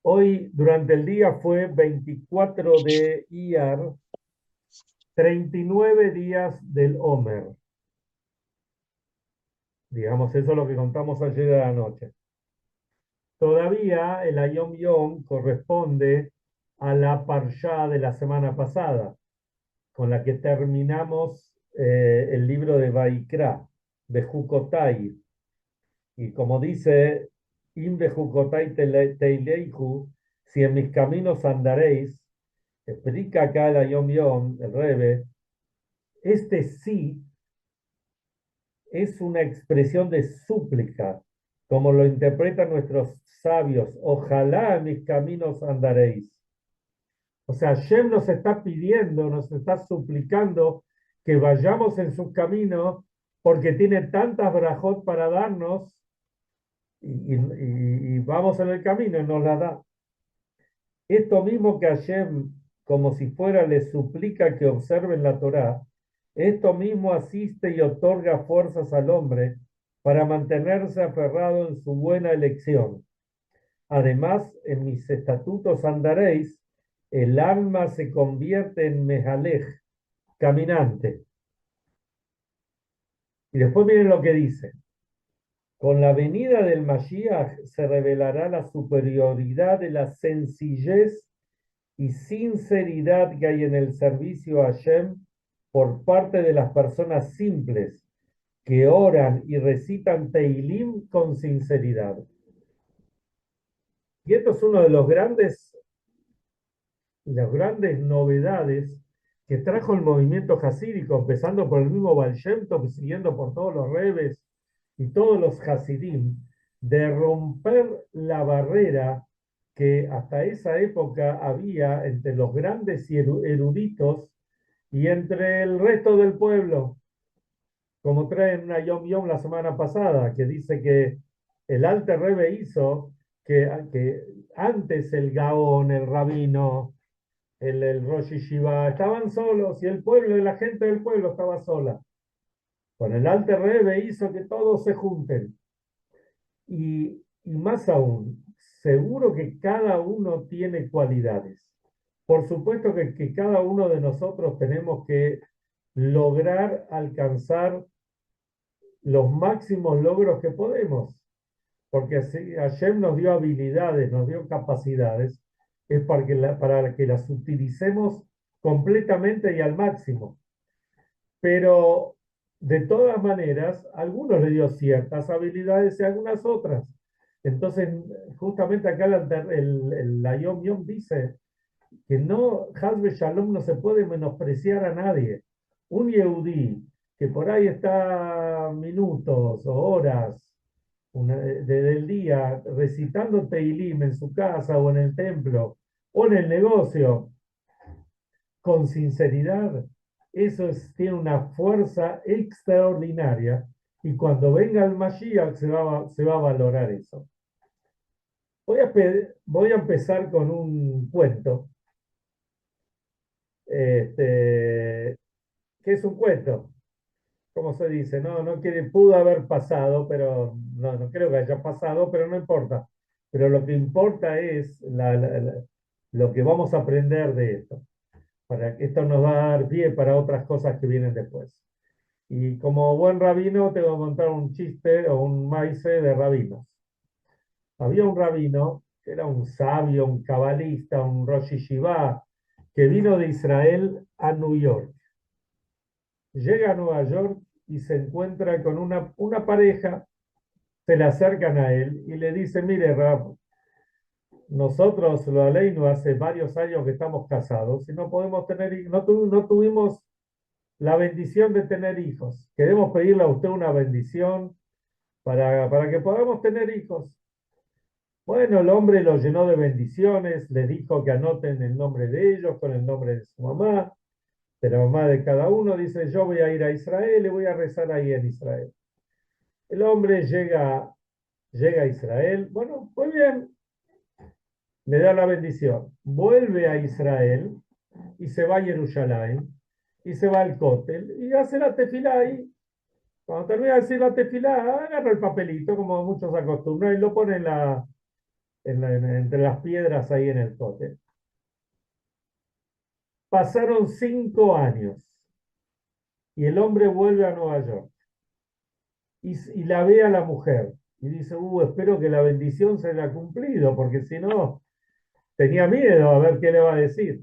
Hoy, durante el día, fue 24 de Iyar, 39 días del Omer. Digamos, eso es lo que contamos ayer a la noche. Todavía el Ayom Yom corresponde a la Parshá de la semana pasada, con la que terminamos el libro de Vaikra, de Jukotai. Y como dice, Im Bejukotai Teileihu, si en mis caminos andaréis, explica acá el Ayom Yom, el Rebe, este sí es una expresión de súplica, como lo interpretan nuestros sabios. Ojalá en mis caminos andaréis. O sea, Shem nos está pidiendo, nos está suplicando que vayamos en su camino porque tiene tantas brajot para darnos y vamos en el camino y nos la da. Esto mismo que Hashem, como si fuera, le suplica que observen la Torá, esto mismo asiste y otorga fuerzas al hombre para mantenerse aferrado en su buena elección. Además, en mis estatutos andaréis, el alma se convierte en mejalej, caminante. Y después miren lo que dice. Con la venida del Mashiach se revelará la superioridad de la sencillez y sinceridad que hay en el servicio a Hashem por parte de las personas simples que oran y recitan Teilim con sinceridad. Y esto es uno de las grandes novedades que trajo el movimiento hasídico, empezando por el mismo Baal Shem Tov, siguiendo por todos los rebes y todos los hasidim, de romper la barrera que hasta esa época había entre los grandes eruditos y entre el resto del pueblo, como traen una Yom Yom la semana pasada, que dice que el Alter Rebbe hizo que antes el Gaón, el rabino, el Rosh Yeshiva, estaban solos y el pueblo y la gente del pueblo estaba sola. Con el Alter Rebbe hizo que todos se junten. Y más aún, seguro que cada uno tiene cualidades. Por supuesto que cada uno de nosotros tenemos que lograr alcanzar los máximos logros que podemos, porque así Hashem nos dio habilidades, nos dio capacidades, es para que las utilicemos completamente y al máximo. Pero de todas maneras, a algunos le dio ciertas habilidades y algunas otras. Entonces, justamente acá la Yom Yom dice que no, Hasbe Shalom no se puede menospreciar a nadie. Un Yehudí que por ahí está minutos o horas del día recitando Teilim en su casa o en el templo o en el negocio, con sinceridad, tiene una fuerza extraordinaria y cuando venga el Mashiach se va a valorar eso. Voy a empezar con un cuento. Este, ¿Qué es un cuento? ¿Cómo se dice? Pudo haber pasado, pero no creo que haya pasado, pero no importa. Pero lo que importa es lo que vamos a aprender de esto. Para que esto nos va a dar pie para otras cosas que vienen después. Y como buen rabino, te voy a contar un chiste o un maíz de rabinos. Había un rabino que era un sabio, un cabalista, un Rosh Yeshiva, que vino de Israel a New York. Llega a Nueva York y se encuentra con una pareja, se le acercan a él y le dicen, mire, Rab, nosotros, lo no hace varios años que estamos casados y no podemos no tuvimos la bendición de tener hijos. Queremos pedirle a usted una bendición para que podamos tener hijos. Bueno, el hombre lo llenó de bendiciones, le dijo que anoten el nombre de ellos con el nombre de su mamá, de la mamá de cada uno. Dice, yo voy a ir a Israel y voy a rezar ahí en Israel. El hombre llega a Israel, bueno, muy bien, le da la bendición. Vuelve a Israel y se va a Jerusalén y se va al cótel y hace la tefilá ahí. Cuando termina de decir la tefilá, agarra el papelito, como muchos acostumbran, y lo pone entre las piedras ahí en el Kotel. Pasaron 5 años y el hombre vuelve a Nueva York y la ve a la mujer y dice, espero que la bendición se le ha cumplido, porque si no, tenía miedo a ver qué le va a decir.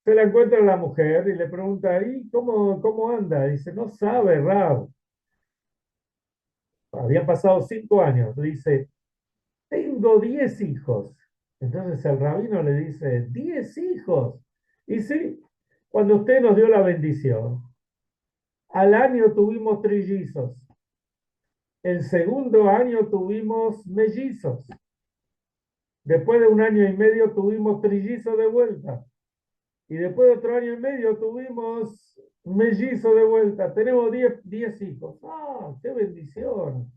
Se la encuentra la mujer y le pregunta, ¿y cómo anda? Dice, no sabe, Rab. Habían pasado 5 años. Dice, tengo 10 hijos. Entonces el rabino le dice, 10 hijos. Y sí, cuando usted nos dio la bendición, al año tuvimos trillizos. El segundo año tuvimos mellizos. Después de 1 año y medio tuvimos trillizos de vuelta. Y después de otro 1 año y medio tuvimos mellizo de vuelta. Tenemos 10 hijos. ¡Ah, qué bendición!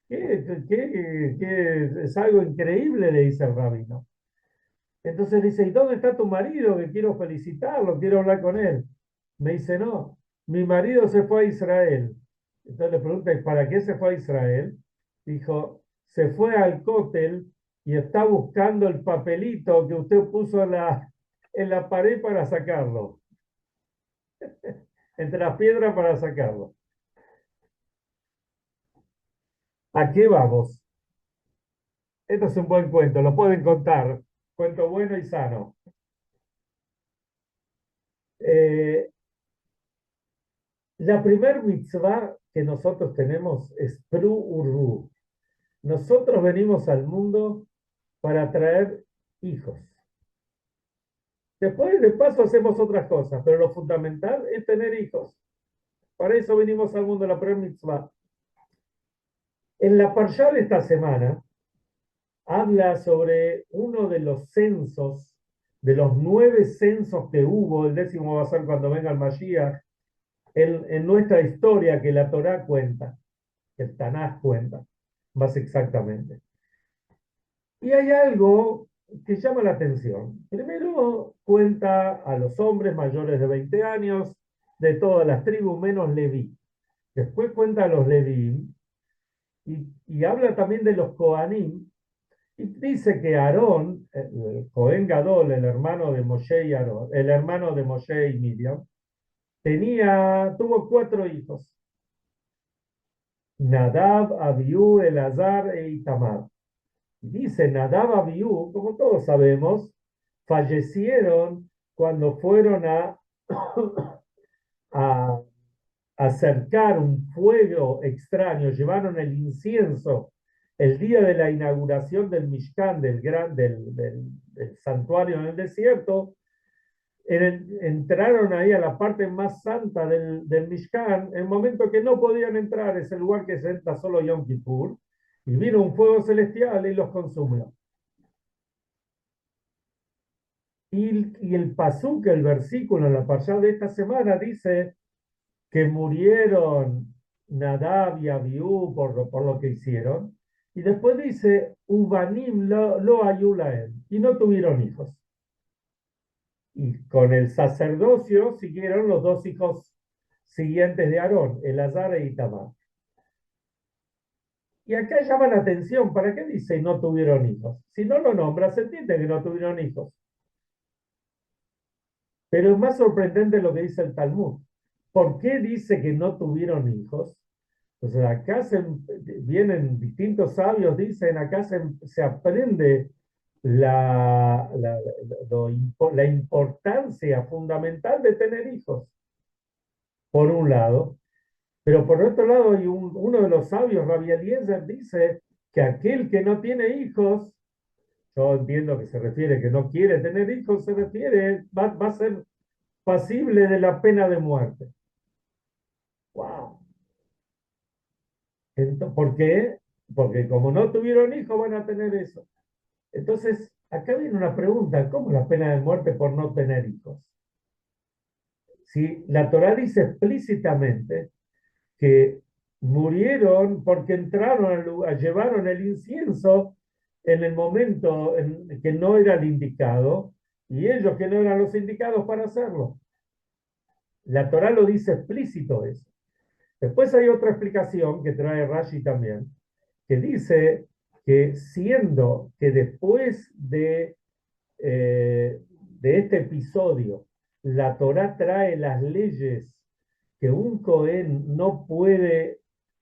Es algo increíble, le dice el rabino. Entonces dice, ¿y dónde está tu marido? Que quiero felicitarlo, quiero hablar con él. Me dice, no, mi marido se fue a Israel. Entonces le pregunta, ¿y para qué se fue a Israel? Dijo, se fue al cótel y está buscando el papelito que usted puso en la pared para sacarlo, entre las piedras para sacarlo. ¿A qué vamos? Esto es un buen cuento, lo pueden contar. Cuento bueno y sano. Eh, la primer mitzvah que nosotros tenemos es Pru Urru. Nosotros venimos al mundo para traer hijos. Después, de paso, hacemos otras cosas, pero lo fundamental es tener hijos. Para eso venimos al mundo, la primer mitzvah. En la parsha de esta semana, habla sobre uno de los censos, de los 9 censos que hubo, el 10º va a ser cuando venga el Mashiach, en nuestra historia que la Torá cuenta, que el Tanaj cuenta, más exactamente. Y hay algo que llama la atención. Primero cuenta a los hombres mayores de 20 años de todas las tribus menos Leví. Después cuenta a los Leví y habla también de los Kohanim. Y dice que Aarón, el Cohen Gadol, el hermano de Moshe y Aarón, el hermano de Moshe y Miriam, tuvo 4 hijos: Nadab, Abiú, Elazar e Itamar. Dice Nadab, Abiú, como todos sabemos, fallecieron cuando fueron a acercar un fuego extraño, llevaron el incienso el día de la inauguración del Mishkan, del santuario en el desierto. Entraron ahí a la parte más santa del Mishkan, en el momento que no podían entrar, es el lugar que se entra solo Yom Kippur, y vino un fuego celestial y los consumió. Y el pasuk, el versículo en la parashá de esta semana dice que murieron Nadab y Abiú por lo que hicieron. Y después dice, Ubanim lo ayulaem, y no tuvieron hijos. Y con el sacerdocio siguieron los 2 hijos siguientes de Aarón, Elazar e Itamar. Y acá llama la atención, ¿para qué dice no tuvieron hijos? Si no lo nombra, se entiende que no tuvieron hijos. Pero es más sorprendente lo que dice el Talmud. ¿Por qué dice que no tuvieron hijos? Entonces acá vienen distintos sabios, dicen, acá se aprende la importancia fundamental de tener hijos, por un lado. Pero por otro lado, uno de los sabios, Rabbi Eliezer, dice que aquel que no tiene hijos, yo entiendo que se refiere que no quiere tener hijos, se refiere, va a ser pasible de la pena de muerte. ¡Wow! ¿Por qué? Porque como no tuvieron hijos, van a tener eso. Entonces, acá viene una pregunta: ¿cómo la pena de muerte por no tener hijos? Si la Torá dice explícitamente que murieron porque entraron al lugar, llevaron el incienso en el momento en que no era el indicado, y ellos que no eran los indicados para hacerlo. La Torá lo dice explícito eso. Después hay otra explicación que trae Rashi también, que dice que siendo que después de este episodio, la Torá trae las leyes que un Cohen no puede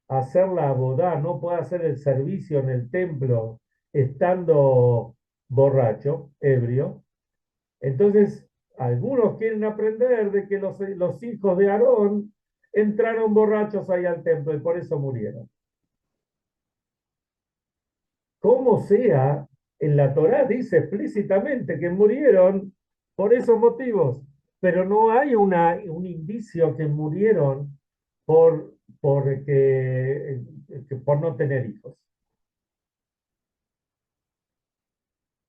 hacer la abodá, no puede hacer el servicio en el templo estando borracho, ebrio. Entonces, algunos quieren aprender de que los hijos de Aarón entraron borrachos ahí al templo y por eso murieron. Como sea, en la Torá dice explícitamente que murieron por esos motivos, pero no hay un indicio que murieron por, por no tener hijos.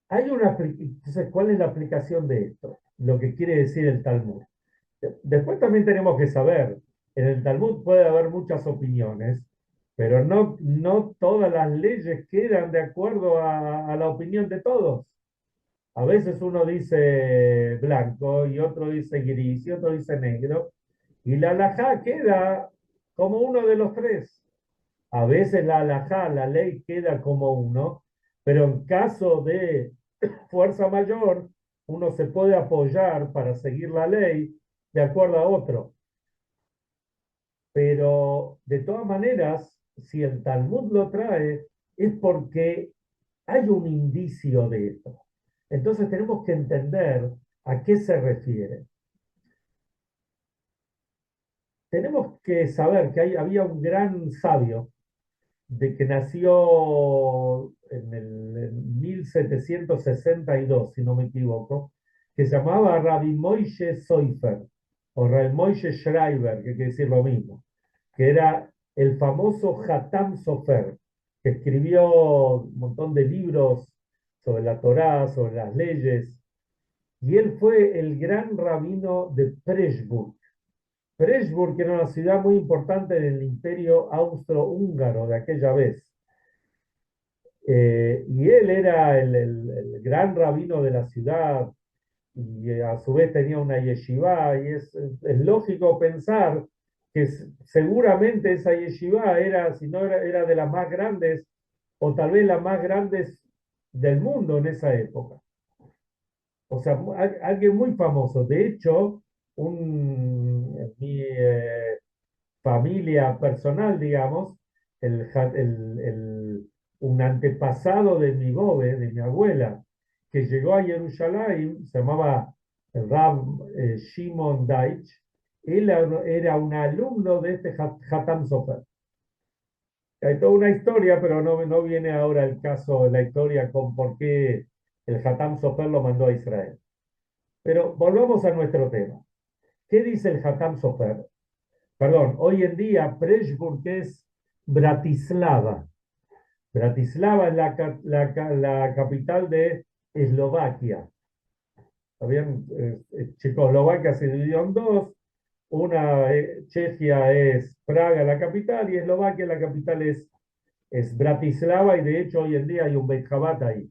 Entonces, ¿cuál es la aplicación de esto? Lo que quiere decir el Talmud. Después también tenemos que saber, en el Talmud puede haber muchas opiniones, pero no todas las leyes quedan de acuerdo a la opinión de todos. A veces uno dice blanco y otro dice gris y otro dice negro, y la halajá queda como uno de los tres. A veces la halajá, la ley queda como uno, pero en caso de fuerza mayor, uno se puede apoyar para seguir la ley de acuerdo a otro. Pero de todas maneras, si el Talmud lo trae, es porque hay un indicio de esto. Entonces tenemos que entender a qué se refiere. Tenemos que saber que había un gran sabio de que nació en 1762, si no me equivoco, que se llamaba Rabbi Moishe Soifer, o Rabbi Moishe Schreiber, que quiere decir lo mismo, que era el famoso Hatam Sofer, que escribió un montón de libros sobre la Torá, sobre las leyes, y él fue el gran rabino de Pressburg. Pressburg era una ciudad muy importante en el imperio austrohúngaro de aquella vez. Y él era el gran rabino de la ciudad y a su vez tenía una yeshiva y es lógico pensar que seguramente esa yeshiva era, si no era, era de las más grandes o tal vez las más grandes del mundo en esa época. O sea, alguien muy famoso. De hecho, mi familia personal, digamos, el, un antepasado de mi bobe, de mi abuela, que llegó a Jerusalén, se llamaba el Rab Shimon Deitch, él era un alumno de este Hatam Sofer. Hay toda una historia, pero no viene ahora el caso, la historia con por qué el Hatam Sofer lo mandó a Israel. Pero volvamos a nuestro tema. ¿Qué dice el Hatam Sofer? Perdón, hoy en día Pressburg es Bratislava. Bratislava es la capital de Eslovaquia. ¿Sabían? Checoslovaquia se dividió en dos. Una, Chequia es Praga, la capital, y Eslovaquia, la capital es Bratislava, y de hecho hoy en día hay un Beit Chabad ahí.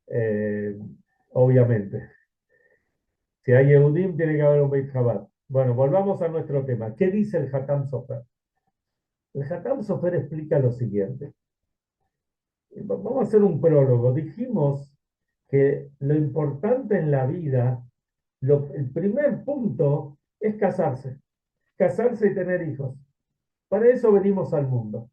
Eh, obviamente. Si hay Yehudim, tiene que haber un Beit Chabad. Bueno, volvamos a nuestro tema. ¿Qué dice el Hatam Sofer? El Hatam Sofer explica lo siguiente. Vamos a hacer un prólogo. Dijimos que lo importante en la vida, el primer punto es casarse y tener hijos. Para eso venimos al mundo,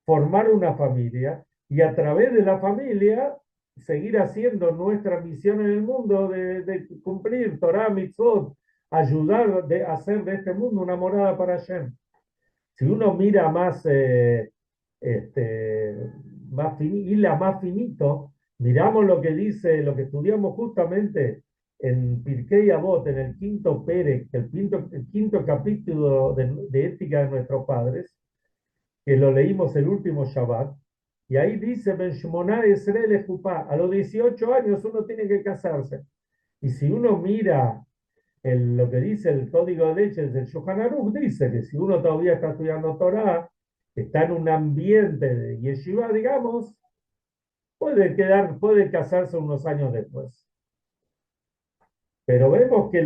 formar una familia y a través de la familia seguir haciendo nuestra misión en el mundo de cumplir Torah, Mitzvot, ayudar a hacer de este mundo una morada para Hashem. Si uno mira más, este, más finito, miramos lo que dice, lo que estudiamos justamente en Pirkei Avot, en el quinto Perek, el quinto capítulo de ética de nuestros padres, que lo leímos el último Shabbat, y ahí dice, Ben Shmoná Esrei Jupá, a los 18 años uno tiene que casarse. Y si uno mira lo que dice el código de leyes del Shulchan Aruch, dice que si uno todavía está estudiando Torah, está en un ambiente de yeshiva, digamos, puede casarse unos años después. Pero vemos que,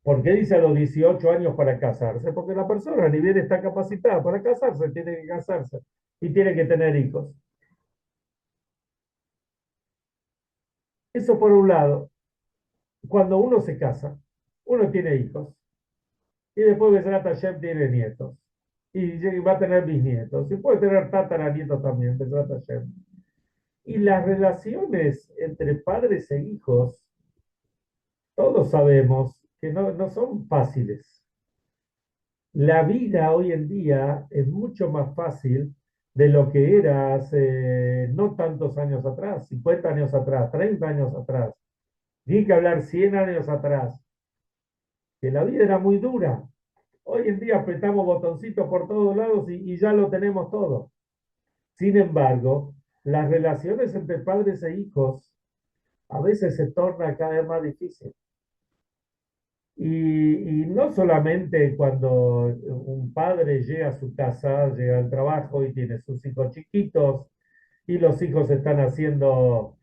¿por qué dice a los 18 años para casarse? Porque la persona ni bien está capacitada para casarse, tiene que casarse y tiene que tener hijos. Eso por un lado, cuando uno se casa, uno tiene hijos, y después Besrat Hashem tiene nietos, y va a tener bisnietos, y puede tener tataranietos también, Besrat Hashem. Y las relaciones entre padres e hijos, todos sabemos que no son fáciles. La vida hoy en día es mucho más fácil de lo que era hace no tantos años atrás, 50 años atrás, 30 años atrás, ni que hablar 100 años atrás, que la vida era muy dura. Hoy en día apretamos botoncitos por todos lados y ya lo tenemos todo. Sin embargo, las relaciones entre padres e hijos a veces se torna cada vez más difícil. Y no solamente cuando un padre llega a su casa, llega al trabajo y tiene sus hijos chiquitos y los hijos están haciendo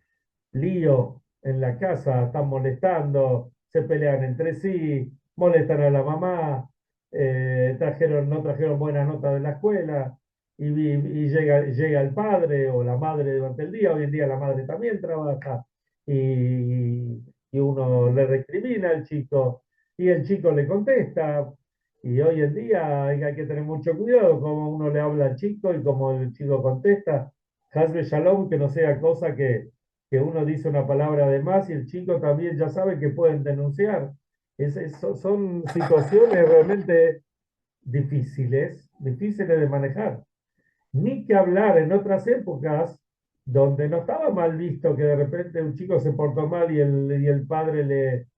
lío en la casa, están molestando, se pelean entre sí, molestan a la mamá, no trajeron buenas notas de la escuela y llega el padre o la madre durante el día. Hoy en día la madre también trabaja y uno le recrimina al chico y el chico le contesta. Y hoy en día hay que tener mucho cuidado cómo uno le habla al chico y cómo el chico contesta. Hasbe Shalom, que no sea cosa que uno dice una palabra de más y el chico también ya sabe que pueden denunciar. Son situaciones realmente difíciles de manejar. Ni que hablar en otras épocas donde no estaba mal visto que de repente un chico se portó mal y el padre le,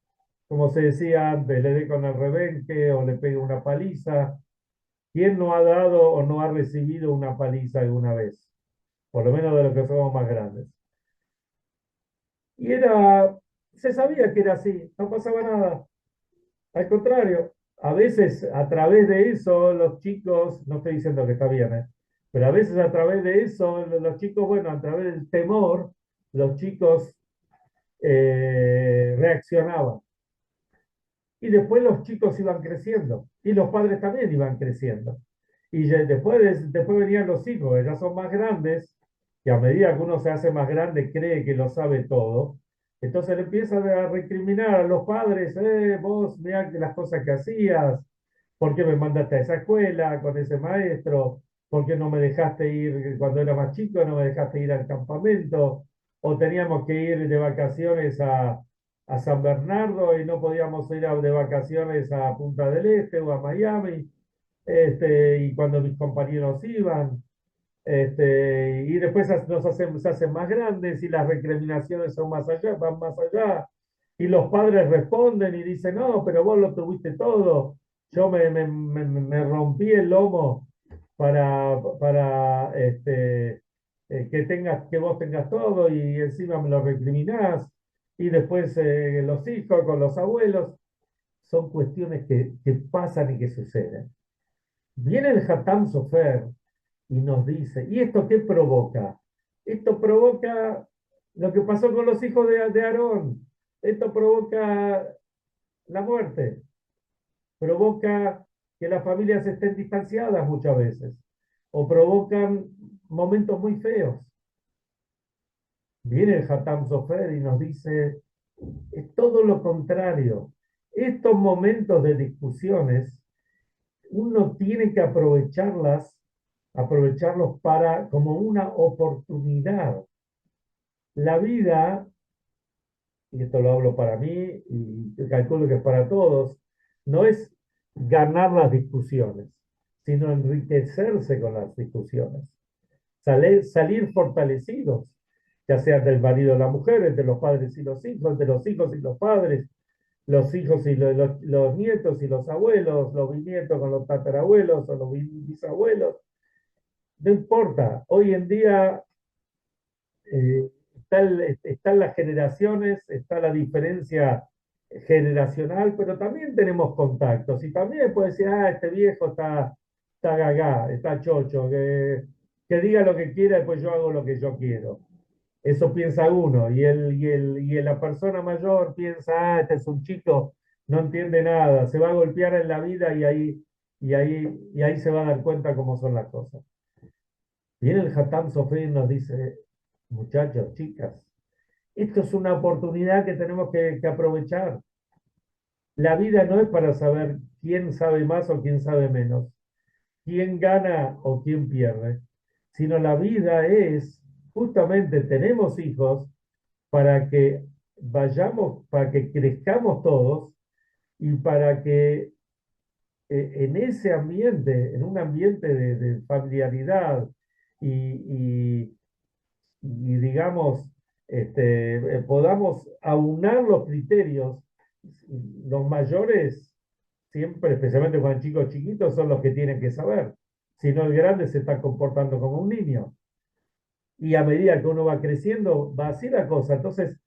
como se decía antes, le dé con el rebenque o le pegue una paliza. ¿Quién no ha dado o no ha recibido una paliza alguna vez? Por lo menos de los que somos más grandes. Y se sabía que era así, no pasaba nada. Al contrario, a veces a través de eso los chicos, no estoy diciendo que está bien, pero a veces a través de eso los chicos, bueno, a través del temor, los chicos reaccionaban. Y después los chicos iban creciendo y los padres también iban creciendo. Y después venían los hijos, que ya son más grandes, y a medida que uno se hace más grande cree que lo sabe todo. Entonces le empiezan a recriminar a los padres, vos mirá las cosas que hacías, ¿por qué me mandaste a esa escuela con ese maestro? ¿Por qué no me dejaste ir cuando era más chico, no me dejaste ir al campamento? O teníamos que ir de vacaciones a San Bernardo y no podíamos ir de vacaciones a Punta del Este o a Miami, y cuando mis compañeros iban, y después se hacen más grandes y las recriminaciones son más allá, van más allá, y los padres responden y dicen, no, pero vos lo tuviste todo, yo me rompí el lomo para que vos tengas todo y encima me lo recriminás, y después los hijos con los abuelos, son cuestiones que pasan y que suceden. Viene el Hatam Sofer y nos dice, ¿y esto qué provoca? Esto provoca lo que pasó con los hijos de Aarón. Esto provoca la muerte, provoca que las familias estén distanciadas muchas veces, o provocan momentos muy feos. Viene el Hatam Sofer y nos dice, es todo lo contrario. Estos momentos de discusiones, uno tiene que aprovecharlos como una oportunidad. La vida, y esto lo hablo para mí y calculo que es para todos, no es ganar las discusiones, sino enriquecerse con las discusiones, salir fortalecidos, ya sea del marido y la mujer, entre los padres y los hijos, entre los hijos y los padres, los hijos y los nietos y los abuelos, los bisnietos con los tatarabuelos o los bisabuelos. No importa, hoy en día están las generaciones, está la diferencia generacional, pero también tenemos contactos y también puede decir, este viejo está gaga, está chocho, que diga lo que quiera, después yo hago lo que yo quiero. Eso piensa uno, la persona mayor piensa, este es un chico, no entiende nada, se va a golpear en la vida y ahí se va a dar cuenta cómo son las cosas. Viene el Hatam Sofer y nos dice, muchachos, chicas, Esto es una oportunidad que tenemos que aprovechar. La vida no es para saber quién sabe más o quién sabe menos, quién gana o quién pierde, sino la vida es, justamente tenemos hijos para que vayamos, para que crezcamos todos y para que en ese ambiente, en un ambiente de familiaridad y, digamos, podamos aunar los criterios. Los mayores, siempre, especialmente cuando chicos chiquitos, son los que tienen que saber. Si no, el grande se está comportando como un niño. Y a medida que uno va creciendo, va así la cosa. Entonces,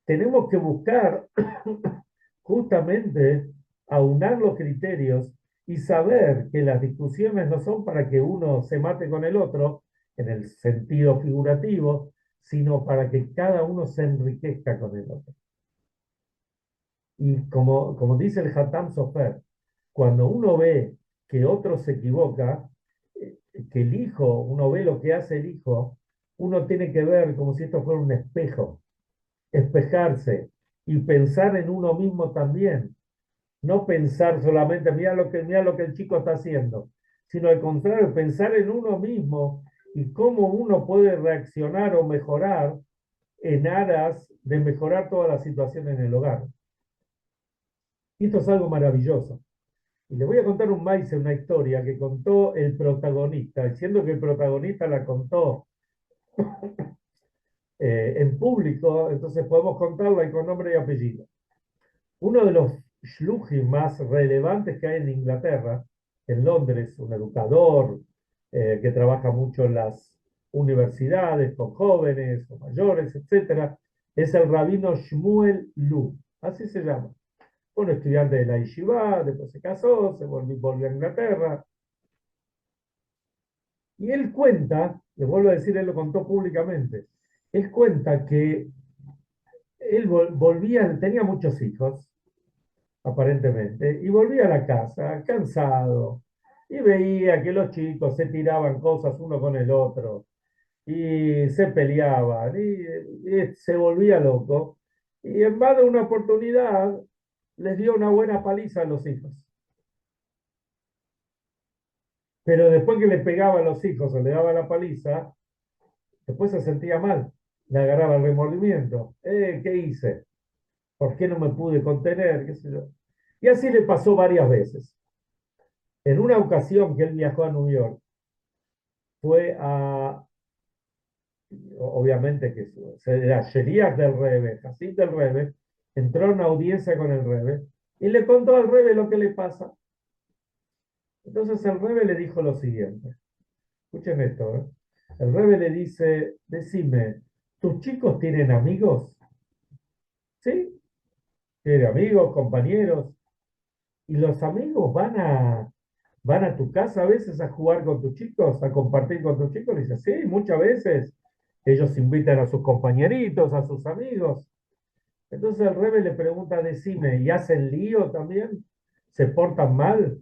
tenemos que buscar justamente aunar los criterios y saber que las discusiones no son para que uno se mate con el otro, en el sentido figurativo, sino para que cada uno se enriquezca con el otro. Y como dice el Hatam Sofer, cuando uno ve que otro se equivoca, que el hijo, uno ve lo que hace el hijo, uno tiene que ver como si esto fuera un espejo, espejarse y pensar en uno mismo también. No pensar solamente, mira lo que el chico está haciendo, sino al contrario, pensar en uno mismo y cómo uno puede reaccionar o mejorar en aras de mejorar toda la situación en el hogar. Y esto es algo maravilloso. Y le voy a contar un maíz, una historia que contó el protagonista, diciendo que el protagonista la contó en público, entonces podemos contarla y con nombre y apellido. Uno de los shluchim más relevantes que hay en Inglaterra, en Londres, un educador que trabaja mucho en las universidades con jóvenes, con mayores, etcétera, es el rabino Shmuel Lu, así se llama. Fue un estudiante de la Yeshiva, después se casó, volvió a Inglaterra. Y él cuenta, le vuelvo a decir, él lo contó públicamente, él cuenta que él volvía, tenía muchos hijos, aparentemente, y volvía a la casa cansado y veía que los chicos se tiraban cosas uno con el otro y se peleaban y se volvía loco. Y en más de una oportunidad les dio una buena paliza a los hijos. Pero después que le pegaba a los hijos o le daba la paliza, después se sentía mal, le agarraba el remordimiento. ¿Qué hice? ¿Por qué no me pude contener? ¿Qué sé yo? Y así le pasó varias veces. En una ocasión que él viajó a New York, fue a, obviamente que era Sheliach del Rebe, Hasid del Rebe, entró a una audiencia con el Rebe y le contó al Rebe lo que le pasa. Entonces el Rebe le dijo lo siguiente, escuchen esto, ¿eh? El Rebe le dice, decime, ¿tus chicos tienen amigos? ¿Sí? Tienen amigos, compañeros, y los amigos van a tu casa a veces a jugar con tus chicos, a compartir con tus chicos. Le dice, sí, muchas veces ellos invitan a sus compañeritos, a sus amigos. Entonces el Rebe le pregunta, decime, ¿y hacen lío también? ¿Se portan mal?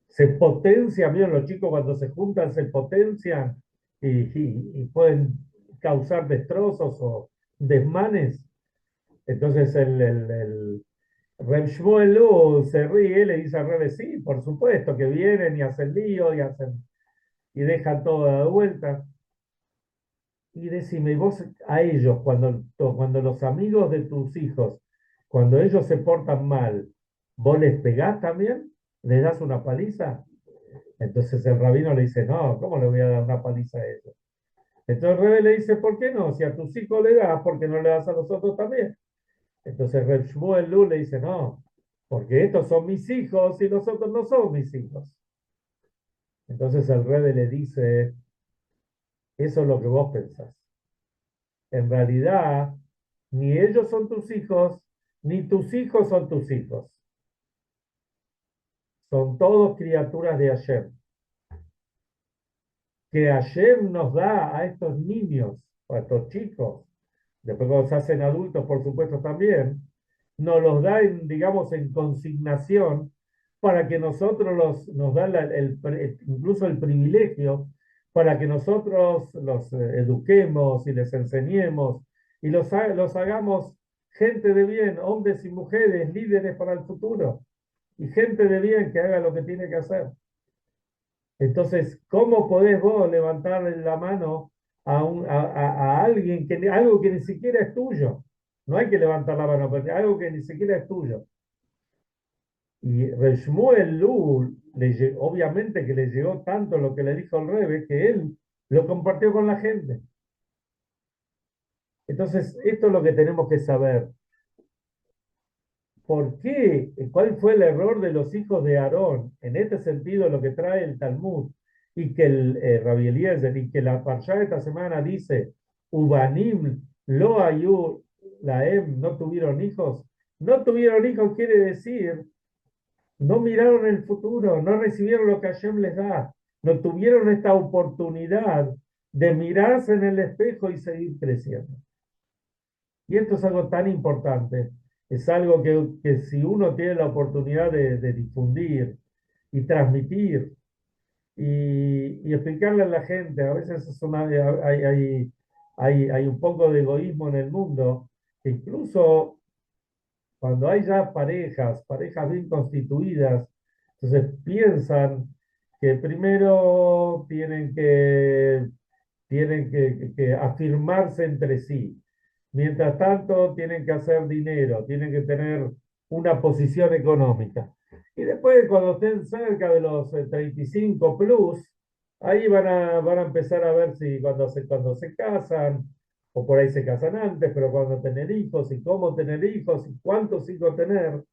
¿Se potencian? Miren, los chicos cuando se juntan se potencian y pueden causar destrozos o desmanes. Entonces el Reb Shmuel Lu se ríe, le dice al Rebe, sí, por supuesto, que vienen y hacen lío y dejan todo de vuelta. Y decime, vos a ellos, cuando los amigos de tus hijos, cuando ellos se portan mal, ¿vos les pegás también? ¿Les das una paliza? Entonces el rabino le dice, no, ¿cómo le voy a dar una paliza a ellos? Entonces el Rebe le dice, ¿por qué no? Si a tus hijos le das, ¿por qué no le das a los otros también? Entonces Reb Shmuel Lu le dice, no, porque estos son mis hijos y los otros no son mis hijos. Entonces el Rebe le dice, eso es lo que vos pensás. En realidad, ni ellos son tus hijos, ni tus hijos son tus hijos. Son todos criaturas de Hashem. Que Hashem nos da a estos niños, a estos chicos, después cuando se hacen adultos, por supuesto también, nos los da, digamos, en consignación para que nosotros nos da incluso el privilegio para que nosotros los eduquemos y les enseñemos y los hagamos gente de bien, hombres y mujeres, líderes para el futuro, y gente de bien que haga lo que tiene que hacer. Entonces, ¿cómo podés vos levantar la mano a alguien algo que ni siquiera es tuyo? No hay que levantar la mano, pero algo que ni siquiera es tuyo. Y Shmuel Lu, obviamente que le llegó tanto lo que le dijo el Rebe, que él lo compartió con la gente. Entonces, esto es lo que tenemos que saber. ¿Por qué? ¿Cuál fue el error de los hijos de Aarón? En este sentido, lo que trae el Talmud y que el Rabbi Eliezer y que la Parshá de esta semana dice, Ubanim lo ayu laem, no tuvieron hijos. No tuvieron hijos quiere decir, no miraron el futuro, no recibieron lo que Hashem les da, no tuvieron esta oportunidad de mirarse en el espejo y seguir creciendo. Y esto es algo tan importante, es algo que si uno tiene la oportunidad de difundir y transmitir y explicarle a la gente, a veces hay un poco de egoísmo en el mundo, que incluso cuando hay ya parejas bien constituidas, entonces piensan que primero tienen que afirmarse entre sí. Mientras tanto, tienen que hacer dinero, tienen que tener una posición económica. Y después, cuando estén cerca de los 35 plus, ahí van a empezar a ver si cuando se casan, o por ahí se casan antes, pero cuando tener hijos, y cómo tener hijos, y cuántos hijos tener.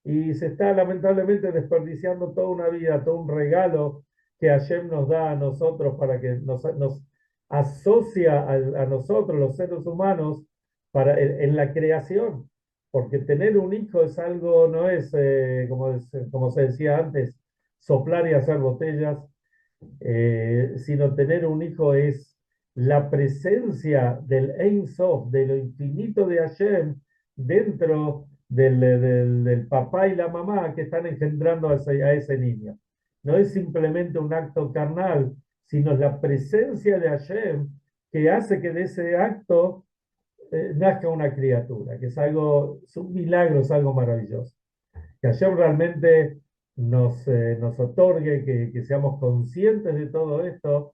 Y se está lamentablemente desperdiciando toda una vida, todo un regalo que Hashem nos da a nosotros para que nos asocia a nosotros, los seres humanos, en la creación. Porque tener un hijo es algo, no es, como se decía antes, soplar y hacer botellas, sino tener un hijo es la presencia del Ein Sof, de lo infinito de Hashem, dentro del papá y la mamá que están engendrando a ese niño. No es simplemente un acto carnal, sino la presencia de Hashem que hace que de ese acto nazca una criatura, que es un milagro, es algo maravilloso. Que Hashem realmente nos otorgue, que seamos conscientes de todo esto,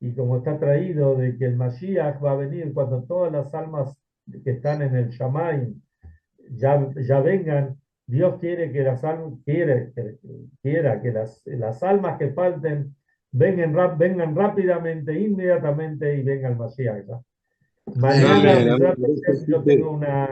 y como está traído de que el Mashiach va a venir cuando todas las almas que están en el Shammai ya vengan. Dios quiere que las almas, quiera que las almas que falten vengan rápidamente, inmediatamente, y venga el Mashiach ya. Amén, Mañana, amén. yo tengo una